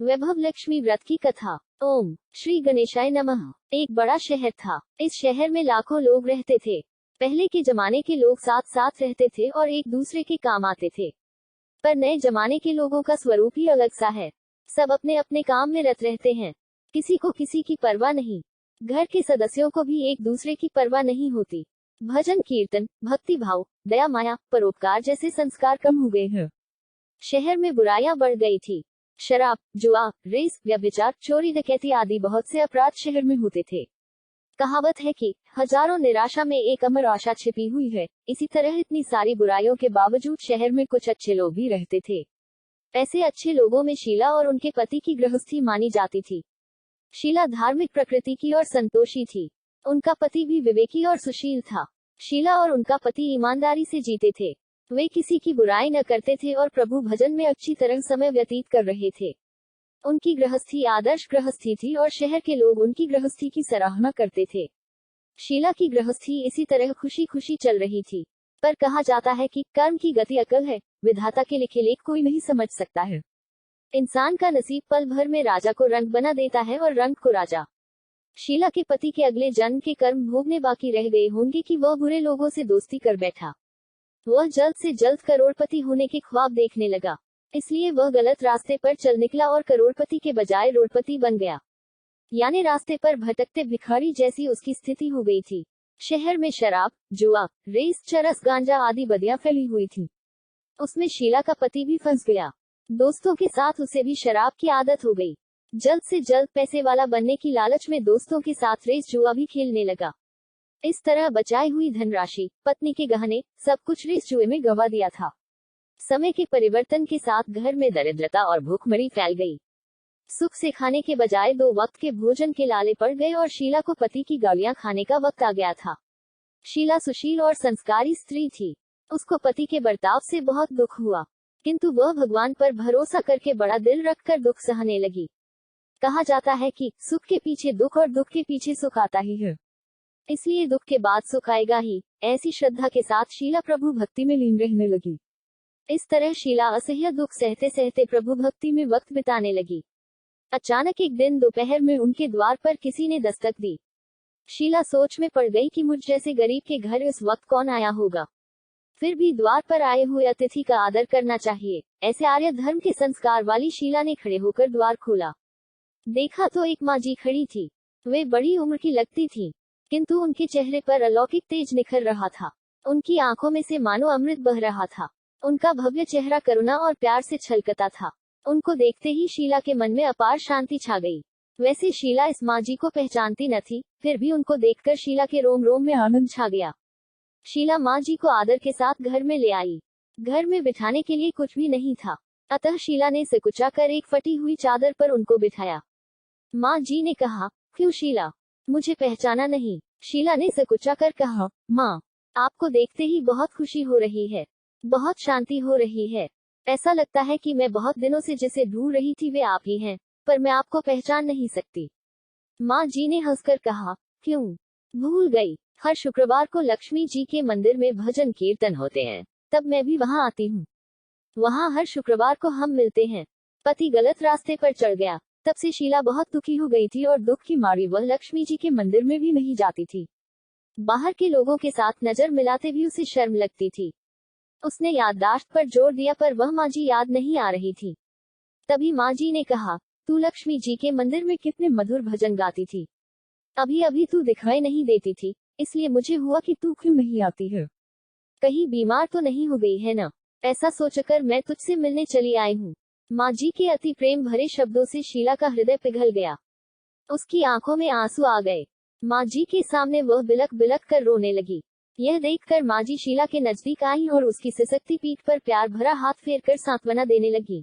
वैभव लक्ष्मी व्रत की कथा। ओम श्री गणेशाय नमः। एक बड़ा शहर था। इस शहर में लाखों लोग रहते थे। पहले के जमाने के लोग साथ साथ रहते थे और एक दूसरे के काम आते थे। पर नए जमाने के लोगों का स्वरूप ही अलग सा है। सब अपने अपने काम में रत रहते हैं। किसी को किसी की परवाह नहीं। घर के सदस्यों को भी एक दूसरे की परवाह नहीं होती। भजन कीर्तन, भक्ति भाव, दया माया, परोपकार जैसे संस्कार कम हो गए हैं। शहर में बुराइयां बढ़ गई थी। शराब, जुआ, रेस, व्यभिचार, चोरी डकैती आदि बहुत से अपराध शहर में होते थे। कहावत है कि हजारों निराशा में एक अमर आशा छिपी हुई है। इसी तरह इतनी सारी बुराइयों के बावजूद शहर में कुछ अच्छे लोग भी रहते थे। ऐसे अच्छे लोगों में शीला और उनके पति की गृहस्थी मानी जाती थी। शीला धार्मिक प्रकृति की और संतोषी थी। उनका पति भी विवेकी और सुशील था। शीला और उनका पति ईमानदारी से जीते थे। वे किसी की बुराई न करते थे और प्रभु भजन में अच्छी तरह समय व्यतीत कर रहे थे। उनकी गृहस्थी आदर्श गृहस्थी थी और शहर के लोग उनकी गृहस्थी की सराहना करते थे। शीला की गृहस्थी इसी तरह खुशी खुशी चल रही थी। पर कहा जाता है कि कर्म की गति अकल है, विधाता के लिखे लेख कोई नहीं समझ सकता है। इंसान का नसीब पल भर में राजा को रंग बना देता है और रंग को राजा। शीला के पति के अगले जन्म के कर्म भोगने बाकी रह गए होंगे कि वह बुरे लोगों से दोस्ती कर बैठा। वह जल्द से जल्द करोड़पति होने के ख्वाब देखने लगा। इसलिए वह गलत रास्ते पर चल निकला और करोड़पति के बजाय रोड़पति बन गया। यानी रास्ते पर भटकते भिखारी जैसी उसकी स्थिति हो गई थी। शहर में शराब, जुआ, रेस, चरस, गांजा आदि बदियां फैली हुई थी। उसमें शीला का पति भी फंस गया। दोस्तों के साथ उसे भी शराब की आदत हो गई। जल्द से जल्द पैसे वाला बनने की लालच में दोस्तों के साथ रेस जुआ भी खेलने लगा। इस तरह बचाई हुई धनराशि, पत्नी के गहने, सब कुछ रेस जुए में गंवा दिया था। समय के परिवर्तन के साथ घर में दरिद्रता और भूखमरी फैल गई। सुख से खाने के बजाय 2 वक्त के भोजन के लाले पड़ गए और शीला को पति की गालियां खाने का वक्त आ गया था। शीला सुशील और संस्कारी स्त्री थी। उसको पति के बर्ताव से बहुत दुख हुआ, किंतु वह भगवान पर भरोसा करके बड़ा दिल रखकर दुख सहने लगी। कहा जाता है कि सुख के पीछे दुख और दुख के पीछे सुख आता ही है, इसलिए दुख के बाद सुख आएगा ही। ऐसी श्रद्धा के साथ शीला प्रभु भक्ति में लीन रहने लगी। इस तरह शीला असह्य दुख सहते सहते प्रभु भक्ति में वक्त बिताने लगी। अचानक एक दिन दोपहर में उनके द्वार पर किसी ने दस्तक दी। शीला सोच में पड़ गई कि मुझ जैसे गरीब के घर इस वक्त कौन आया होगा। फिर भी द्वार पर आए हुए अतिथि का आदर करना चाहिए, ऐसे आर्य धर्म के संस्कार वाली शीला ने खड़े होकर द्वार खोला। देखा तो एक माँ जी खड़ी थी। वे बड़ी उम्र की लगती थी, किंतु उनके चेहरे पर अलौकिक तेज निखर रहा था। उनकी आंखों में से मानो अमृत बह रहा था। उनका भव्य चेहरा करुणा और प्यार से छलकता था। उनको देखते ही शीला के मन में अपार शांति छा गई। वैसे शीला इस माँ जी को पहचानती न थी, फिर भी उनको देखकर शीला के रोम रोम में आनंद छा गया। शीला माँ जी को आदर के साथ घर में ले आई। घर में बिठाने के लिए कुछ भी नहीं था, अतः शीला ने सिकुचा कर एक फटी हुई चादर पर उनको बिठाया। माँ जी ने कहा, क्यों शीला, मुझे पहचाना नहीं? शीला ने सिकुचा कर कहा, माँ, आपको देखते ही बहुत खुशी हो रही है, बहुत शांति हो रही है। ऐसा लगता है कि मैं बहुत दिनों से जिसे ढूंढ रही थी वे आप ही हैं, पर मैं आपको पहचान नहीं सकती। माँ जी ने हंसकर कहा, क्यों भूल गई? हर शुक्रवार को लक्ष्मी जी के मंदिर में भजन कीर्तन होते हैं, तब मैं भी वहाँ आती हूँ। वहाँ हर शुक्रवार को हम मिलते हैं। पति गलत रास्ते पर चढ़ गया, तब से शीला बहुत दुखी हो गई थी और दुख की मारी वह लक्ष्मी जी के मंदिर में भी नहीं जाती थी। बाहर के लोगों के साथ नजर मिलाते भी उसे शर्म लगती थी। उसने याददाश्त पर जोर दिया पर वह माँ जी याद नहीं आ रही थी। तभी माँ जी ने कहा, तू लक्ष्मी जी के मंदिर में कितने मधुर भजन गाती थी, अभी अभी तू दिखाई नहीं देती थी, इसलिए मुझे हुआ कि तू क्यों नहीं आती है। कहीं बीमार तो नहीं हो गई है ना? ऐसा सोचकर मैं तुझसे मिलने चली आई हूँ। माँ जी के अति प्रेम भरे शब्दों से शीला का हृदय पिघल गया। उसकी आंखों में आंसू आ गए। माँ जी के सामने वह बिलख बिलख कर रोने लगी। यह देखकर माँ जी शीला के नजदीक आई और उसकी सिसकती पीठ पर प्यार भरा हाथ फेरकर सांत्वना देने लगी।